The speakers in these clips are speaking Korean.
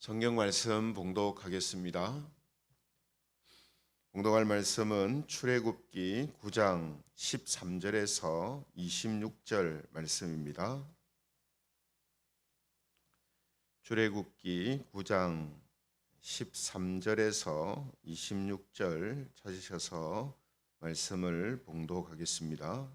성경 말씀 봉독하겠습니다. 봉독할 말씀은 출애굽기 9장 13절에서 26절 말씀입니다. 출애굽기 9장 13절에서 26절 찾으셔서 말씀을 봉독하겠습니다.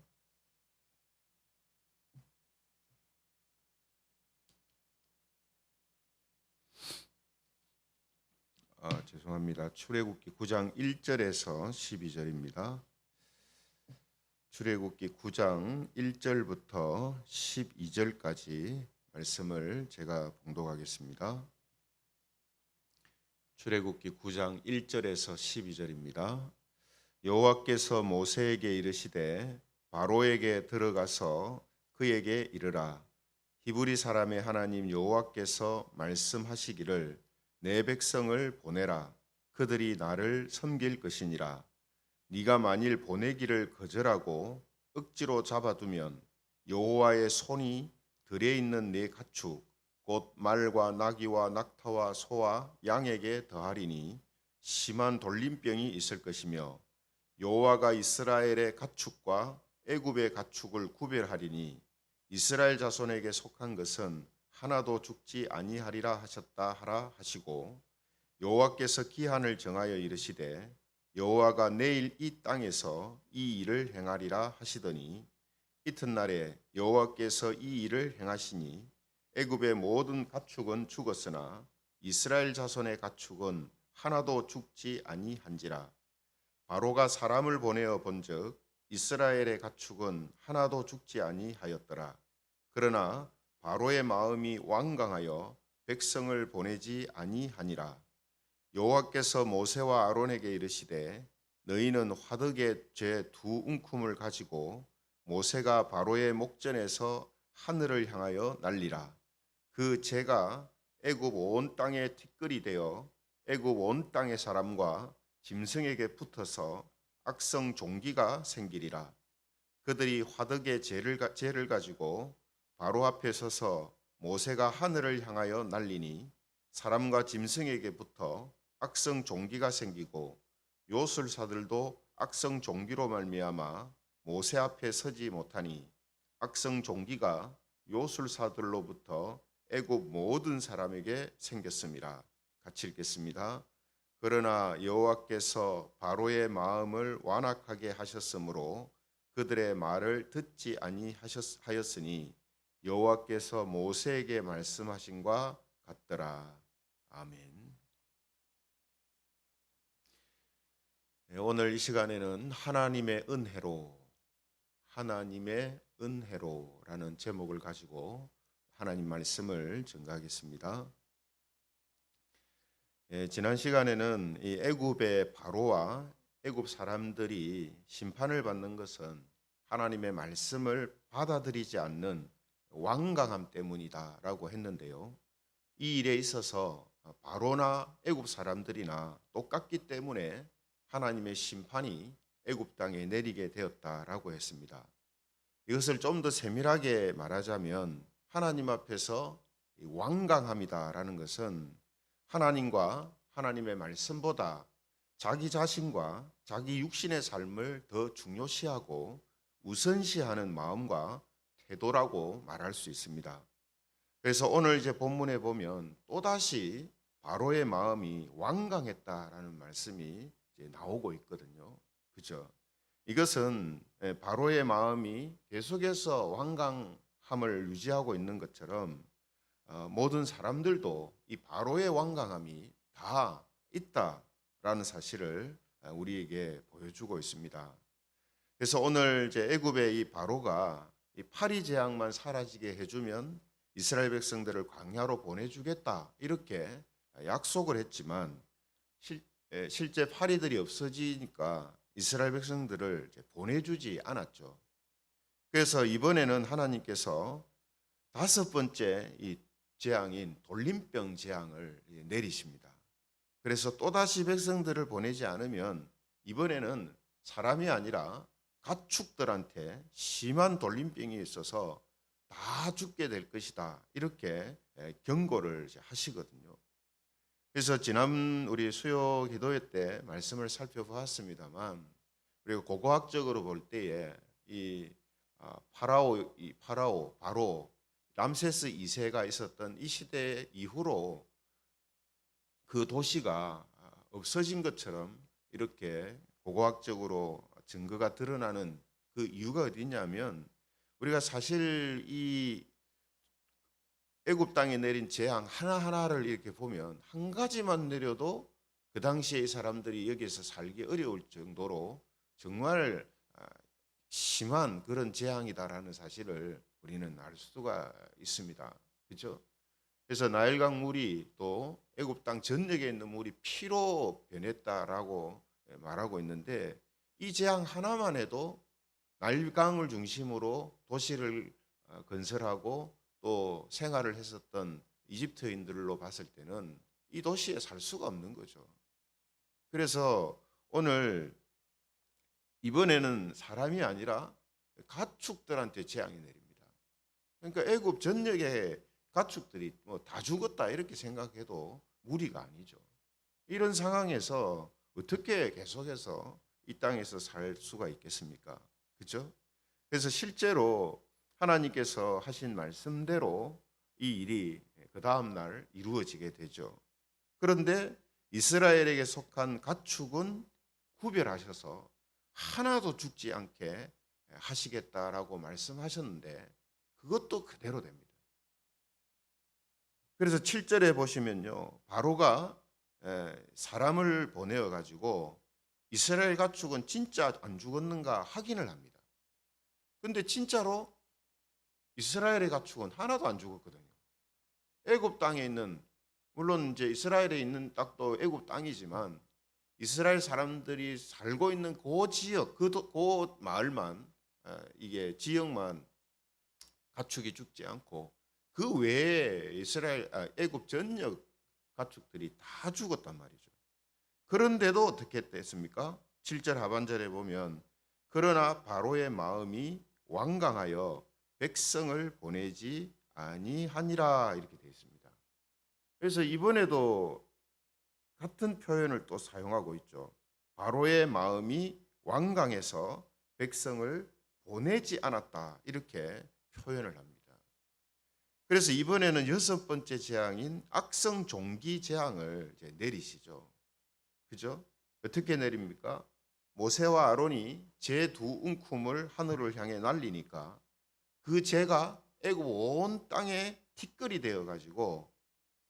죄송합니다. 출애굽기 9장 1절에서 12절입니다. 출애굽기 9장 1절부터 12절까지 말씀을 제가 봉독하겠습니다. 출애굽기 9장 1절에서 12절입니다. 여호와께서 모세에게 이르시되 바로에게 들어가서 그에게 이르라. 히브리 사람의 하나님 여호와께서 말씀하시기를 내 백성을 보내라. 그들이 나를 섬길 것이니라. 네가 만일 보내기를 거절하고 억지로 잡아두면 여호와의 손이 들에 있는 네 가축 곧 말과 나귀와 낙타와 소와 양에게 더하리니 심한 돌림병이 있을 것이며 여호와가 이스라엘의 가축과 애굽의 가축을 구별하리니 이스라엘 자손에게 속한 것은 하나도 죽지 아니하리라 하셨다 하라 하시고 여호와께서 기한을 정하여 이르시되 여호와가 내일 이 땅에서 이 일을 행하리라 하시더니 이튿날에 여호와께서 이 일을 행하시니 애굽의 모든 가축은 죽었으나 이스라엘 자손의 가축은 하나도 죽지 아니한지라. 바로가 사람을 보내어 본즉 이스라엘의 가축은 하나도 죽지 아니하였더라. 그러나 바로의 마음이 완강하여 백성을 보내지 아니하니라. 여호와께서 모세와 아론에게 이르시되 너희는 화덕에 제 두 움큼을 가지고 모세가 바로의 목전에서 하늘을 향하여 날리라. 그 재가 애굽 온 땅에 티끌이 되어 애굽 온 땅의 사람과 짐승에게 붙어서 악성 종기가 생기리라. 그들이 화덕의 재를 가지고 바로 앞에 서서 모세가 하늘을 향하여 날리니 사람과 짐승에게 붙어 악성 종기가 생기고 요술사들도 악성 종기로 말미암아 모세 앞에 서지 못하니 악성 종기가 요술사들로부터 애굽 모든 사람에게 생겼습니다. 같이 읽겠습니다. 그러나 여호와께서 바로의 마음을 완악하게 하셨으므로 그들의 말을 듣지 아니하였으니 여호와께서 모세에게 말씀하신과 같더라. 아멘. 오늘 이 시간에는 하나님의 은혜로라는 제목을 가지고 하나님 말씀을 전가하겠습니다. 지난 시간에는 이 애굽의 바로와 애굽 사람들이 심판을 받는 것은 하나님의 말씀을 받아들이지 않는 완강함 때문이다라고 했는데요. 이 일에 있어서 바로나 애굽 사람들이나 똑같기 때문에 하나님의 심판이 애굽 땅에 내리게 되었다라고 했습니다. 이것을 좀 더 세밀하게 말하자면 하나님 앞에서 완강함이다라는 것은 하나님과 하나님의 말씀보다 자기 자신과 자기 육신의 삶을 더 중요시하고 우선시하는 마음과 태도라고 말할 수 있습니다. 그래서 오늘 이제 본문에 보면 또다시 바로의 마음이 완강했다라는 말씀이 이제 나오고 있거든요. 그죠? 이것은 바로의 마음이 계속해서 완강함을 유지하고 있는 것처럼 모든 사람들도 이 바로의 완강함이 다 있다라는 사실을 우리에게 보여주고 있습니다. 그래서 오늘 이제 애굽의 이 바로가 이 파리 재앙만 사라지게 해주면 이스라엘 백성들을 광야로 보내주겠다 이렇게 약속을 했지만 실제 파리들이 없어지니까 이스라엘 백성들을 보내주지 않았죠. 그래서 이번에는 하나님께서 다섯 번째 이 재앙인 돌림병 재앙을 내리십니다. 그래서 또다시 백성들을 보내지 않으면 이번에는 사람이 아니라 가축들한테 심한 돌림병이 있어서 다 죽게 될 것이다. 이렇게 경고를 하시거든요. 그래서 지난 우리 수요 기도회 때 말씀을 살펴보았습니다만, 우리가 고고학적으로 볼 때에 이 바로 람세스 2세가 있었던 이 시대 이후로 그 도시가 없어진 것처럼 이렇게 고고학적으로 증거가 드러나는 그 이유가 어디냐면, 우리가 사실 이 애굽 땅에 내린 재앙 하나하나를 이렇게 보면 한 가지만 내려도 그 당시에 이 사람들이 여기서 살기 어려울 정도로 정말 심한 그런 재앙이다라는 사실을 우리는 알 수가 있습니다. 그렇죠? 그래서 나일강 물이 또 애굽 땅 전역에 있는 물이 피로 변했다라고 말하고 있는데, 이 재앙 하나만 해도 나일강을 중심으로 도시를 건설하고 또 생활을 했었던 이집트인들로 봤을 때는 이 도시에 살 수가 없는 거죠. 그래서 오늘 이번에는 사람이 아니라 가축들한테 재앙이 내립니다. 그러니까 애굽 전역의 가축들이 뭐 다 죽었다 이렇게 생각해도 무리가 아니죠. 이런 상황에서 어떻게 계속해서 이 땅에서 살 수가 있겠습니까? 그렇죠? 그래서 실제로 하나님께서 하신 말씀대로 이 일이 그 다음 날 이루어지게 되죠. 그런데 이스라엘에게 속한 가축은 구별하셔서 하나도 죽지 않게 하시겠다라고 말씀하셨는데, 그것도 그대로 됩니다. 그래서 7절에 보시면요, 바로가 사람을 보내어 가지고 이스라엘 가축은 진짜 안 죽었는가 확인을 합니다. 근데 진짜로 이스라엘의 가축은 하나도 안 죽었거든요. 애굽 땅에 있는, 물론 이제 이스라엘에 있는 땅도 애굽 땅이지만 이스라엘 사람들이 살고 있는 그 지역, 그 마을만, 이게 지역만 가축이 죽지 않고 그 외에 애굽 전역 가축들이 다 죽었단 말이죠. 그런데도 어떻게 됐습니까? 7절 하반절에 보면, 그러나 바로의 마음이 완강하여 백성을 보내지 아니하니라 이렇게 되어 있습니다. 그래서 이번에도 같은 표현을 또 사용하고 있죠. 바로의 마음이 완강해서 백성을 보내지 않았다 이렇게 표현을 합니다. 그래서 이번에는 6번째 재앙인 악성 종기 재앙을 이제 내리시죠. 그죠? 어떻게 내립니까? 모세와 아론이 재 두 움큼을 하늘을 향해 날리니까 그 재가 애굽 온 땅에 티끌이 되어 가지고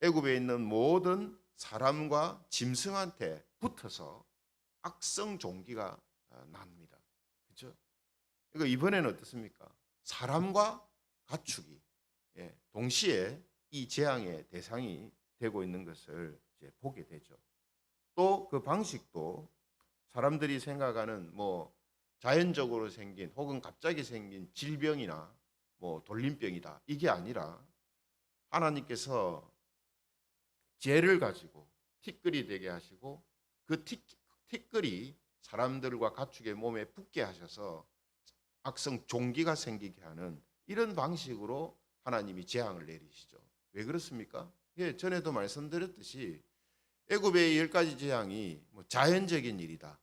애굽에 있는 모든 사람과 짐승한테 붙어서 악성 종기가 납니다. 그렇죠? 이거 이번에는 어떻습니까? 사람과 가축이 동시에 이 재앙의 대상이 되고 있는 것을 이제 보게 되죠. 또 그 방식도 사람들이 생각하는 뭐 자연적으로 생긴 혹은 갑자기 생긴 질병이나 뭐 돌림병이다, 이게 아니라 하나님께서 재를 가지고 티끌이 되게 하시고 그 티끌이 사람들과 가축의 몸에 붙게 하셔서 악성 종기가 생기게 하는 이런 방식으로 하나님이 재앙을 내리시죠. 왜 그렇습니까? 전에도 말씀드렸듯이 애굽의 10가지 재앙이 뭐 자연적인 일이다,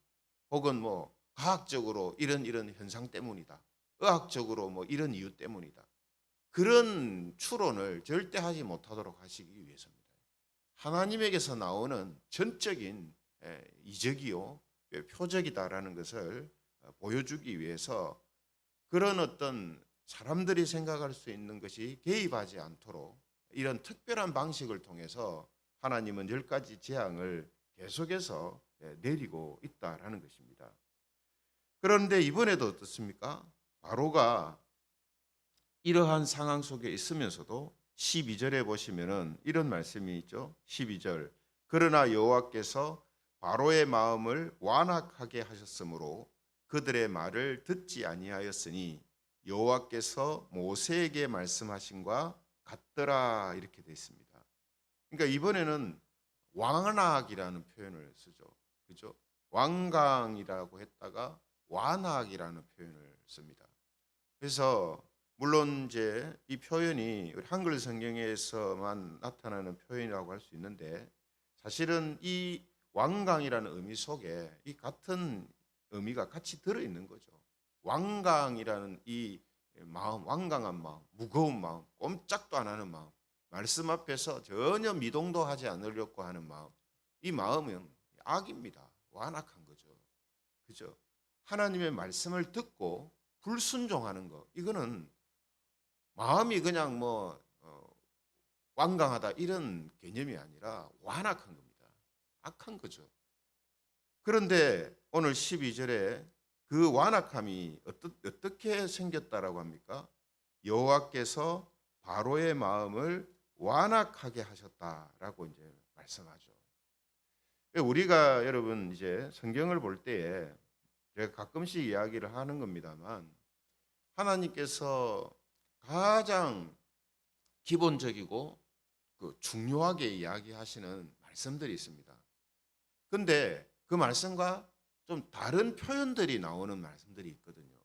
혹은 뭐 과학적으로 이런 현상 때문이다, 의학적으로 뭐 이런 이유 때문이다, 그런 추론을 절대 하지 못하도록 하시기 위해서입니다. 하나님에게서 나오는 전적인 이적이요 표적이다라는 것을 보여주기 위해서 그런 어떤 사람들이 생각할 수 있는 것이 개입하지 않도록 이런 특별한 방식을 통해서 하나님은 10가지 재앙을 계속해서 내리고 있다라는 것입니다. 그런데 이번에도 어떻습니까? 바로가 이러한 상황 속에 있으면서도 12절에 보시면은 이런 말씀이 있죠. 12절. 그러나 여호와께서 바로의 마음을 완악하게 하셨으므로 그들의 말을 듣지 아니하였으니 여호와께서 모세에게 말씀하신과 같더라 이렇게 되어 있습니다. 그러니까 이번에는 완악이라는 표현을 쓰죠. 그죠? 완강이라고 했다가 완악이라는 표현을 씁니다. 그래서 물론 이제 이 표현이 우리 한글 성경에서만 나타나는 표현이라고 할 수 있는데 사실은 이 완강이라는 의미 속에 이 같은 의미가 같이 들어 있는 거죠. 완강이라는 이 마음, 완강한 마음, 무거운 마음, 꼼짝도 안 하는 마음, 말씀 앞에서 전혀 미동도 하지 않으려고 하는 마음, 이 마음은 악입니다. 완악한 거죠. 그죠? 하나님의 말씀을 듣고 불순종하는 거, 이거는 마음이 그냥 뭐 완강하다 이런 개념이 아니라 완악한 겁니다. 악한 거죠. 그런데 오늘 12절에 그 완악함이 어떻게 생겼다라고 합니까? 여호와께서 바로의 마음을 완악하게 하셨다라고 이제 말씀하죠. 우리가 여러분 이제 성경을 볼 때에 제가 가끔씩 이야기를 하는 겁니다만 하나님께서 가장 기본적이고 중요하게 이야기하시는 말씀들이 있습니다. 근데 그 말씀과 좀 다른 표현들이 나오는 말씀들이 있거든요.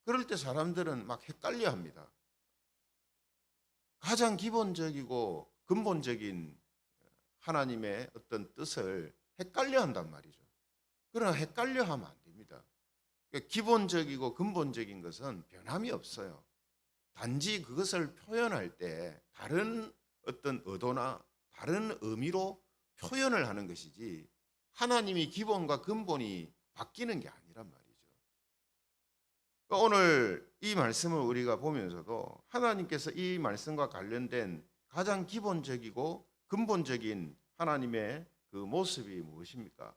그럴 때 사람들은 막 헷갈려 합니다. 가장 기본적이고 근본적인 하나님의 어떤 뜻을 헷갈려 한단 말이죠. 그러나 헷갈려 하면 안 됩니다. 기본적이고 근본적인 것은 변함이 없어요. 단지 그것을 표현할 때 다른 어떤 의도나 다른 의미로 표현을 하는 것이지 하나님이 기본과 근본이 바뀌는 게 아니란 말이죠. 오늘 이 말씀을 우리가 보면서도 하나님께서 이 말씀과 관련된 가장 기본적이고 근본적인 하나님의 그 모습이 무엇입니까?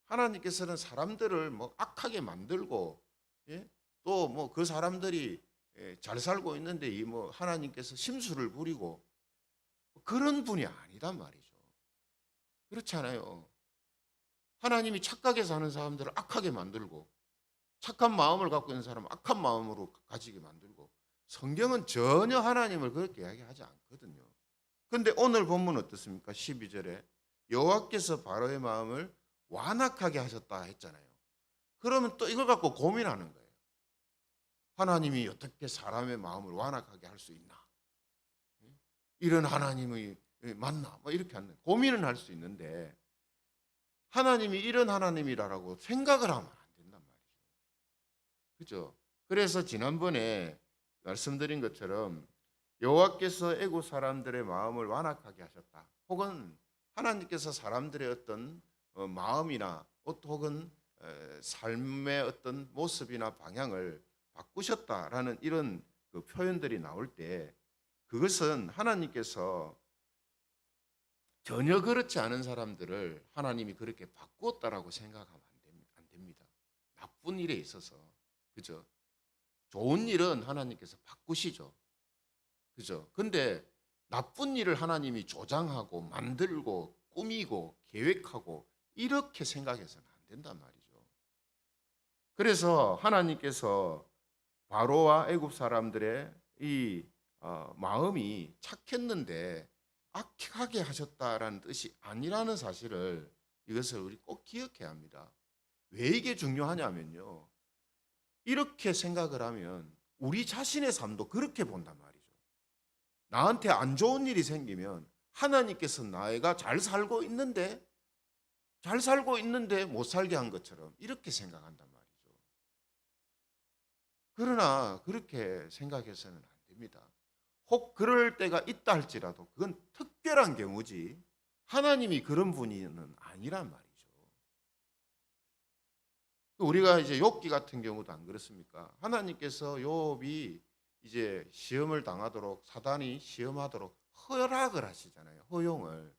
하나님께서는 사람들을 뭐 악하게 만들고 또 뭐 그 사람들이 잘 살고 있는데 이 뭐 하나님께서 심술을 부리고 그런 분이 아니단 말이죠. 그렇잖아요. 하나님이 착하게 사는 사람들을 악하게 만들고 착한 마음을 갖고 있는 사람은 악한 마음으로 가지게 만들고 성경은 전혀 하나님을 그렇게 이야기하지 않거든요. 그런데 오늘 본문 어떻습니까? 12절에 여호와께서 바로의 마음을 완악하게 하셨다 했잖아요. 그러면 또 이걸 갖고 고민하는 거예요. 하나님이 어떻게 사람의 마음을 완악하게 할 수 있나? 이런 하나님이 맞나? 뭐 이렇게 하는 고민은 할 수 있는데 하나님이 이런 하나님이라고 생각을 하면 안 된단 말이죠. 그렇죠? 그래서 지난번에 말씀드린 것처럼 여호와께서 애굽 사람들의 마음을 완악하게 하셨다. 혹은 하나님께서 사람들의 어떤 마음이나 혹은 삶의 어떤 모습이나 방향을 바꾸셨다라는 이런 그 표현들이 나올 때 그것은 하나님께서 전혀 그렇지 않은 사람들을 하나님이 그렇게 바꾸었다라고 생각하면 안 됩니다. 나쁜 일에 있어서. 그죠? 좋은 일은 하나님께서 바꾸시죠. 그죠? 근데 나쁜 일을 하나님이 조장하고 만들고 꾸미고 계획하고 이렇게 생각해서는 안 된단 말이죠. 그래서 하나님께서 바로와 애굽 사람들의 이 마음이 착했는데 악하게 하셨다라는 뜻이 아니라는 사실을 이것을 우리 꼭 기억해야 합니다. 왜 이게 중요하냐면요. 이렇게 생각을 하면 우리 자신의 삶도 그렇게 본단 말이죠. 나한테 안 좋은 일이 생기면 하나님께서 나이가 잘 살고 있는데 못 살게 한 것처럼 이렇게 생각한단 말이죠. 그러나 그렇게 생각해서는 안 됩니다. 혹 그럴 때가 있다 할지라도 그건 특별한 경우지 하나님이 그런 분이는 아니란 말이죠. 우리가 이제 욥기 같은 경우도 안 그렇습니까? 하나님께서 욥이 이제 시험을 당하도록 사단이 시험하도록 허락을 하시잖아요. 허용을.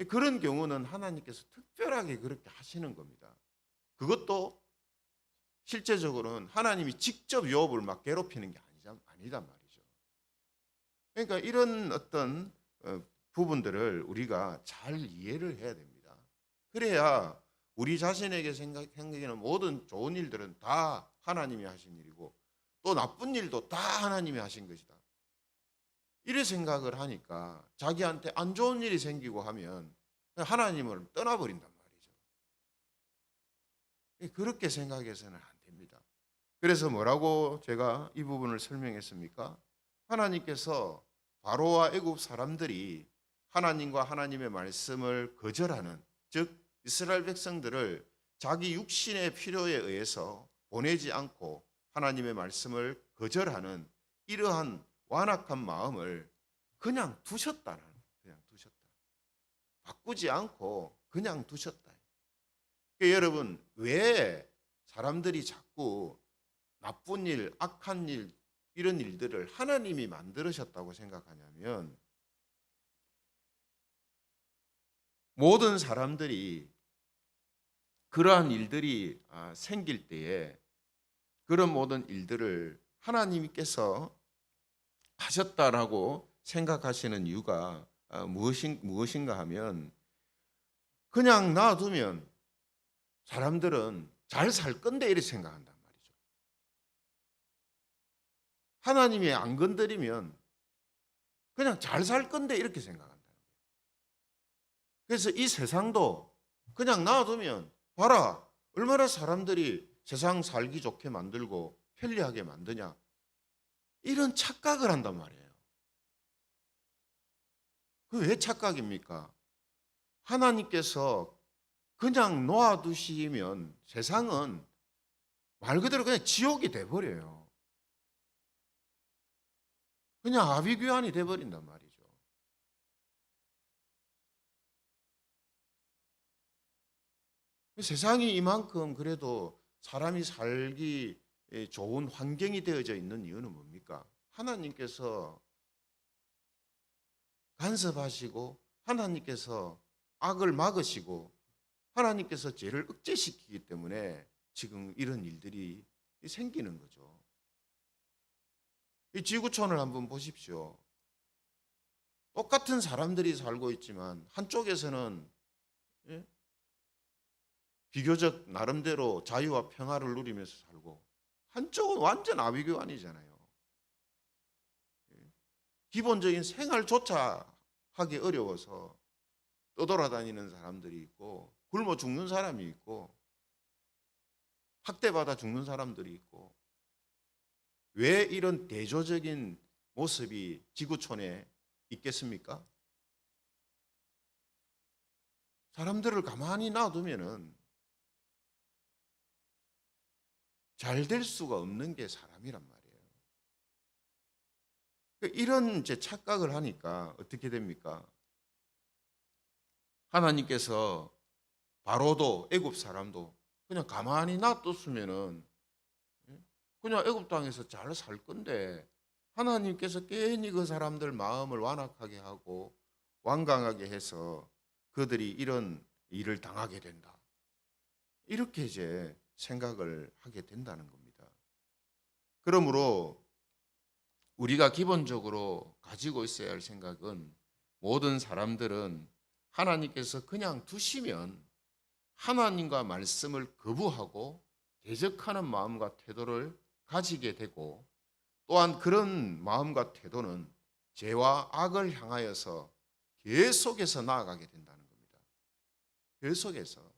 그런 경우는 하나님께서 특별하게 그렇게 하시는 겁니다. 그것도 실제적으로는 하나님이 직접 욥을 막 괴롭히는 게 아니단 말이죠. 그러니까 이런 어떤 부분들을 우리가 잘 이해를 해야 됩니다. 그래야 우리 자신에게 생기는 모든 좋은 일들은 다 하나님이 하신 일이고 또 나쁜 일도 다 하나님이 하신 것이다. 이래 생각을 하니까 자기한테 안 좋은 일이 생기고 하면 하나님을 떠나버린단 말이죠. 그렇게 생각해서는 안 됩니다. 그래서 뭐라고 제가 이 부분을 설명했습니까? 하나님께서 바로와 애굽 사람들이 하나님과 하나님의 말씀을 거절하는, 즉 이스라엘 백성들을 자기 육신의 필요에 의해서 보내지 않고 하나님의 말씀을 거절하는 이러한 완악한 마음을 그냥 두셨다는, 그냥 두셨다. 바꾸지 않고 그냥 두셨다. 그러니까 여러분, 왜 사람들이 자꾸 나쁜 일, 악한 일, 이런 일들을 하나님이 만들으셨다고 생각하냐면, 모든 사람들이 그러한 일들이 생길 때에 그런 모든 일들을 하나님께서 하셨다라고 생각하시는 이유가 무엇인가 하면, 그냥 놔두면 사람들은 잘 살 건데 이렇게 생각한단 말이죠. 하나님이 안 건드리면 그냥 잘 살 건데 이렇게 생각한다는 거예요. 그래서 이 세상도 그냥 놔두면 봐라, 얼마나 사람들이 세상 살기 좋게 만들고 편리하게 만드냐, 이런 착각을 한단 말이에요. 그 왜 착각입니까? 하나님께서 그냥 놓아두시면 세상은 말 그대로 그냥 지옥이 돼버려요. 그냥 아비규환이 돼버린단 말이죠. 세상이 이만큼 그래도 사람이 살기 좋은 환경이 되어져 있는 이유는 뭡니까? 하나님께서 간섭하시고 하나님께서 악을 막으시고 하나님께서 죄를 억제시키기 때문에 지금 이런 일들이 생기는 거죠. 이 지구촌을 한번 보십시오. 똑같은 사람들이 살고 있지만 한쪽에서는 비교적 나름대로 자유와 평화를 누리면서 살고, 한쪽은 완전 아비규환이잖아요. 기본적인 생활조차 하기 어려워서 떠돌아다니는 사람들이 있고, 굶어 죽는 사람이 있고, 학대받아 죽는 사람들이 있고, 왜 이런 대조적인 모습이 지구촌에 있겠습니까? 사람들을 가만히 놔두면은 잘 될 수가 없는 게 사람이란 말이에요. 이런 이제 착각을 하니까 어떻게 됩니까? 하나님께서 바로도 애굽 사람도 그냥 가만히 놔뒀으면은 그냥 애굽 땅에서 잘 살 건데, 하나님께서 괜히 그 사람들 마음을 완악하게 하고 완강하게 해서 그들이 이런 일을 당하게 된다, 이렇게 이제 생각을 하게 된다는 겁니다. 그러므로 우리가 기본적으로 가지고 있어야 할 생각은, 모든 사람들은 하나님께서 그냥 두시면 하나님과 말씀을 거부하고 대적하는 마음과 태도를 가지게 되고, 또한 그런 마음과 태도는 죄와 악을 향하여서 계속해서 나아가게 된다는 겁니다. 계속해서.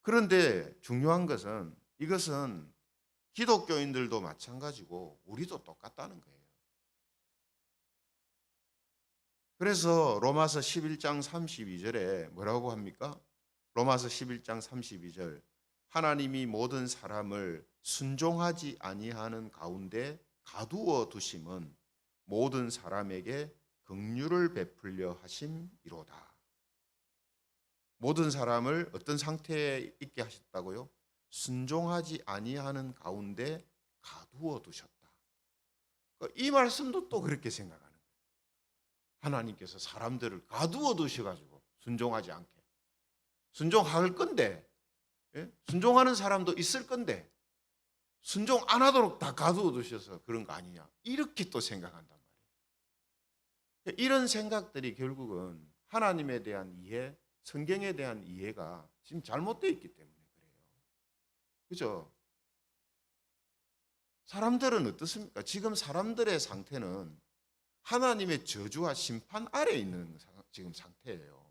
그런데 중요한 것은, 이것은 기독교인들도 마찬가지고 우리도 똑같다는 거예요. 그래서 로마서 11장 32절에 뭐라고 합니까? 로마서 11장 32절, 하나님이 모든 사람을 순종하지 아니하는 가운데 가두어 두심은 모든 사람에게 긍휼을 베풀려 하심이로다. 모든 사람을 어떤 상태에 있게 하셨다고요? 순종하지 아니하는 가운데 가두어 두셨다. 이 말씀도 또 그렇게 생각하는 거예요. 하나님께서 사람들을 가두어 두셔가지고 순종하지 않게, 순종할 건데, 순종하는 사람도 있을 건데 순종 안 하도록 다 가두어 두셔서 그런 거 아니냐, 이렇게 또 생각한단 말이에요. 이런 생각들이 결국은 하나님에 대한 이해, 성경에 대한 이해가 지금 잘못되어 있기 때문에 그래요. 그죠? 사람들은 어떻습니까? 지금 사람들의 상태는 하나님의 저주와 심판 아래에 있는 지금 상태예요.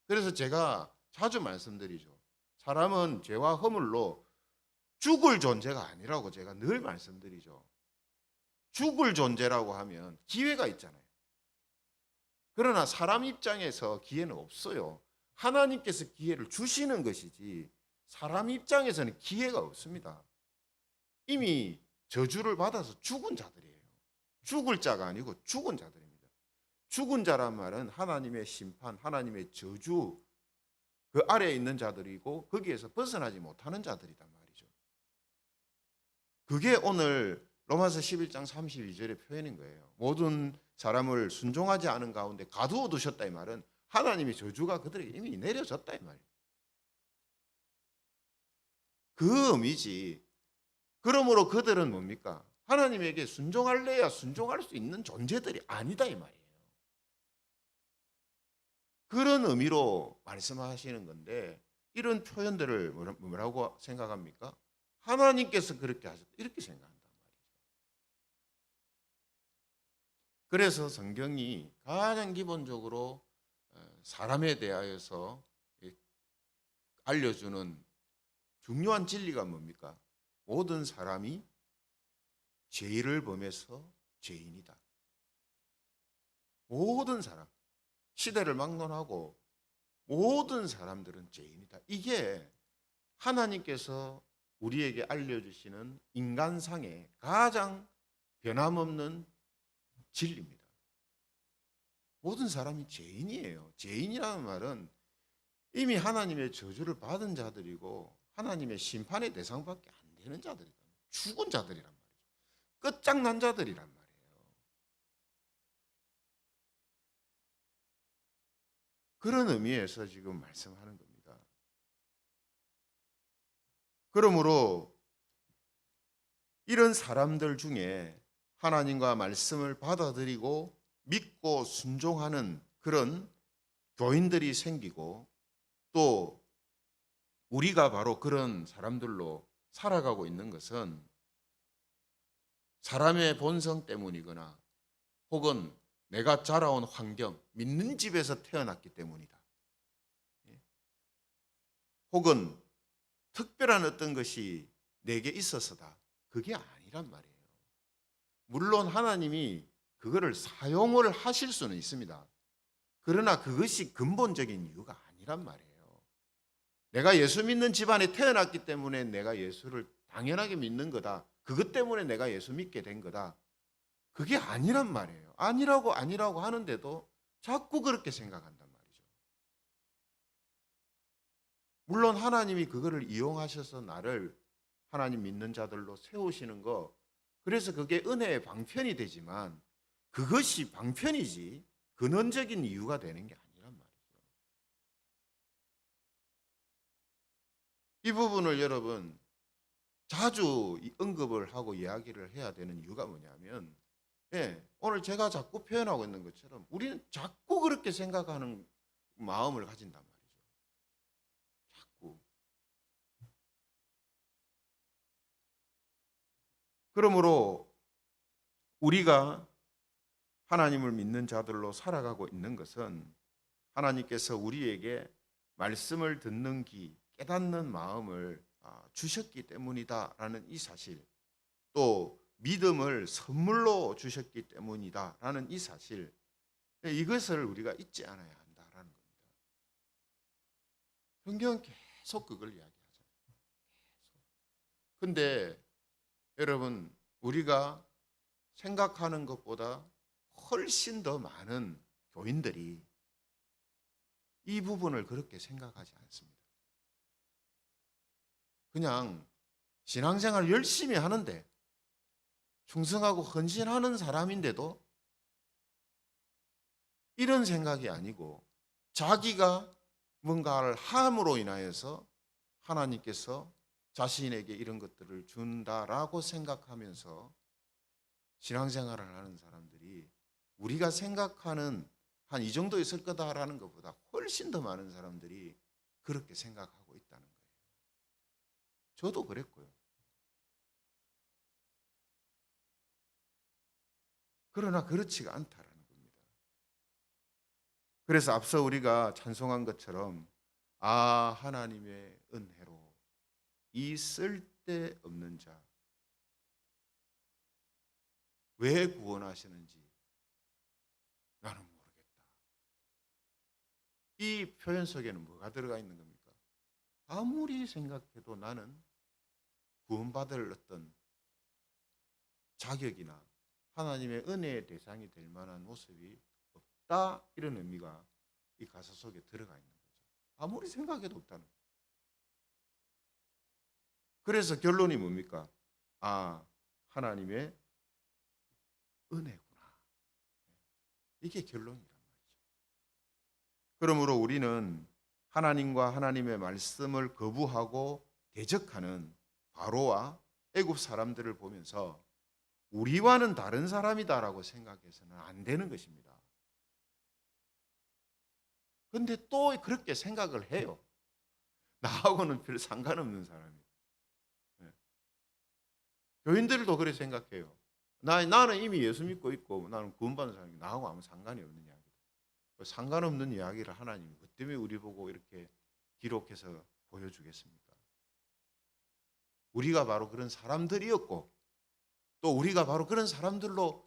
그래서 제가 자주 말씀드리죠. 사람은 죄와 허물로 죽을 존재가 아니라고 제가 늘 말씀드리죠. 죽을 존재라고 하면 기회가 있잖아요. 그러나 사람 입장에서 기회는 없어요. 하나님께서 기회를 주시는 것이지 사람 입장에서는 기회가 없습니다. 이미 저주를 받아서 죽은 자들이에요. 죽을 자가 아니고 죽은 자들입니다. 죽은 자란 말은 하나님의 심판, 하나님의 저주 그 아래에 있는 자들이고 거기에서 벗어나지 못하는 자들이란 말이죠. 그게 오늘 로마서 11장 32절의 표현인 거예요. 모든 사람을 순종하지 않은 가운데 가두어 두셨다 이 말은 하나님의 저주가 그들에게 이미 내려졌다 이 말이에요. 그 의미지. 그러므로 그들은 뭡니까? 하나님에게 순종할래야 순종할 수 있는 존재들이 아니다 이 말이에요. 그런 의미로 말씀하시는 건데 이런 표현들을 뭐라고 생각합니까? 하나님께서 그렇게 하셨다 이렇게 생각한단 말이죠. 그래서 성경이 가장 기본적으로 사람에 대하여서 알려주는 중요한 진리가 뭡니까? 모든 사람이 죄를 범해서 죄인이다. 모든 사람, 시대를 막론하고 모든 사람들은 죄인이다. 이게 하나님께서 우리에게 알려주시는 인간상의 가장 변함없는 진리입니다. 모든 사람이 죄인이에요. 죄인이라는 말은 이미 하나님의 저주를 받은 자들이고 하나님의 심판의 대상밖에 안 되는 자들이다. 죽은 자들이란 말이죠. 끝장난 자들이란 말이에요. 그런 의미에서 지금 말씀하는 겁니다. 그러므로 이런 사람들 중에 하나님과 말씀을 받아들이고 믿고 순종하는 그런 교인들이 생기고 또 우리가 바로 그런 사람들로 살아가고 있는 것은 사람의 본성 때문이거나 혹은 내가 자라온 환경, 믿는 집에서 태어났기 때문이다. 혹은 특별한 어떤 것이 내게 있어서다. 그게 아니란 말이에요. 물론 하나님이 그거를 사용을 하실 수는 있습니다. 그러나 그것이 근본적인 이유가 아니란 말이에요. 내가 예수 믿는 집안에 태어났기 때문에 내가 예수를 당연하게 믿는 거다. 그것 때문에 내가 예수 믿게 된 거다. 그게 아니란 말이에요. 아니라고 하는데도 자꾸 그렇게 생각한단 말이죠. 물론 하나님이 그거를 이용하셔서 나를 하나님 믿는 자들로 세우시는 거, 그래서 그게 은혜의 방편이 되지만 그것이 방편이지 근원적인 이유가 되는 게 아니란 말이죠. 이 부분을 여러분 자주 언급을 하고 이야기를 해야 되는 이유가 뭐냐면 오늘 제가 자꾸 표현하고 있는 것처럼 우리는 자꾸 그렇게 생각하는 마음을 가진단 말이죠. 자꾸. 그러므로 우리가 하나님을 믿는 자들로 살아가고 있는 것은 하나님께서 우리에게 말씀을 듣는 귀, 깨닫는 마음을 주셨기 때문이다라는 이 사실, 또 믿음을 선물로 주셨기 때문이다라는 이 사실, 이것을 우리가 잊지 않아야 한다라는 겁니다. 성경은 계속 그걸 이야기하잖아요. 계속. 근데 여러분, 우리가 생각하는 것보다 훨씬 더 많은 교인들이 이 부분을 그렇게 생각하지 않습니다. 그냥 신앙생활 열심히 하는데 충성하고 헌신하는 사람인데도 이런 생각이 아니고 자기가 뭔가를 함으로 인하여서 하나님께서 자신에게 이런 것들을 준다라고 생각하면서 신앙생활을 하는 사람들이 우리가 생각하는 한 이 정도 있을 거다라는 것보다 훨씬 더 많은 사람들이 그렇게 생각하고 있다는 거예요. 저도 그랬고요. 그러나 그렇지가 않다라는 겁니다. 그래서 앞서 우리가 찬송한 것처럼 아 하나님의 은혜로 이 쓸데없는 자 왜 구원하시는지 나는 모르겠다. 이 표현 속에는 뭐가 들어가 있는 겁니까? 아무리 생각해도 나는 구원받을 어떤 자격이나 하나님의 은혜의 대상이 될 만한 모습이 없다, 이런 의미가 이 가사 속에 들어가 있는 거죠. 아무리 생각해도 없다는 거예요. 그래서 결론이 뭡니까? 아, 하나님의 은혜구나. 이게 결론이란 말이죠. 그러므로 우리는 하나님과 하나님의 말씀을 거부하고 대적하는 바로와 애굽 사람들을 보면서 우리와는 다른 사람이다라고 생각해서는 안 되는 것입니다. 그런데 또 그렇게 생각을 해요. 나하고는 별 상관없는 사람이에요. 네. 교인들도 그렇게 생각해요. 나는 이미 예수 믿고 있고 나는 구원받은 사람이 나하고 아무 상관이 없는 이야기다. 상관없는 이야기를 하나님이 그 때문에 우리 보고 이렇게 기록해서 보여주겠습니까? 우리가 바로 그런 사람들이었고 또 우리가 바로 그런 사람들과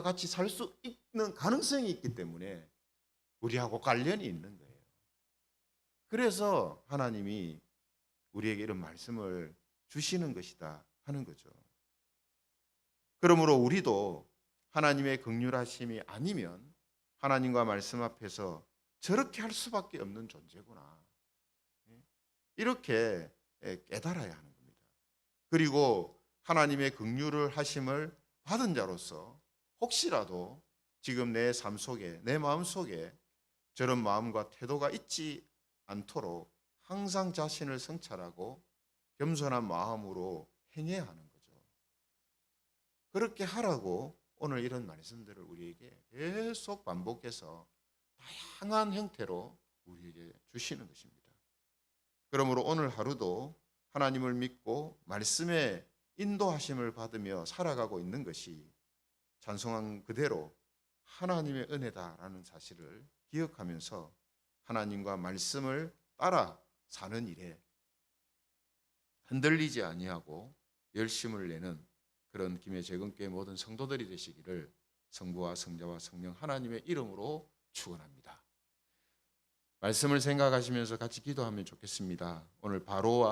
같이 살 수 있는 가능성이 있기 때문에 우리하고 관련이 있는 거예요. 그래서 하나님이 우리에게 이런 말씀을 주시는 것이다 하는 거죠. 그러므로 우리도 하나님의 긍휼하심이 아니면 하나님과 말씀 앞에서 저렇게 할 수밖에 없는 존재구나. 이렇게 깨달아야 하는 겁니다. 그리고 하나님의 긍휼을 하심을 받은 자로서 혹시라도 지금 내 삶 속에, 내 마음 속에 저런 마음과 태도가 있지 않도록 항상 자신을 성찰하고 겸손한 마음으로 행해야 하는 거죠. 그렇게 하라고 오늘 이런 말씀들을 우리에게 계속 반복해서 다양한 형태로 우리에게 주시는 것입니다. 그러므로 오늘 하루도 하나님을 믿고 말씀에 인도하심을 받으며 살아가고 있는 것이 찬송한 그대로 하나님의 은혜다라는 사실을 기억하면서 하나님과 말씀을 따라 사는 일에 흔들리지 아니하고 열심을 내는 그런 김해 재건교회 모든 성도들이 되시기를 성부와 성자와 성령 하나님의 이름으로 축원합니다. 말씀을 생각하시면서 같이 기도하면 좋겠습니다. 오늘 바로와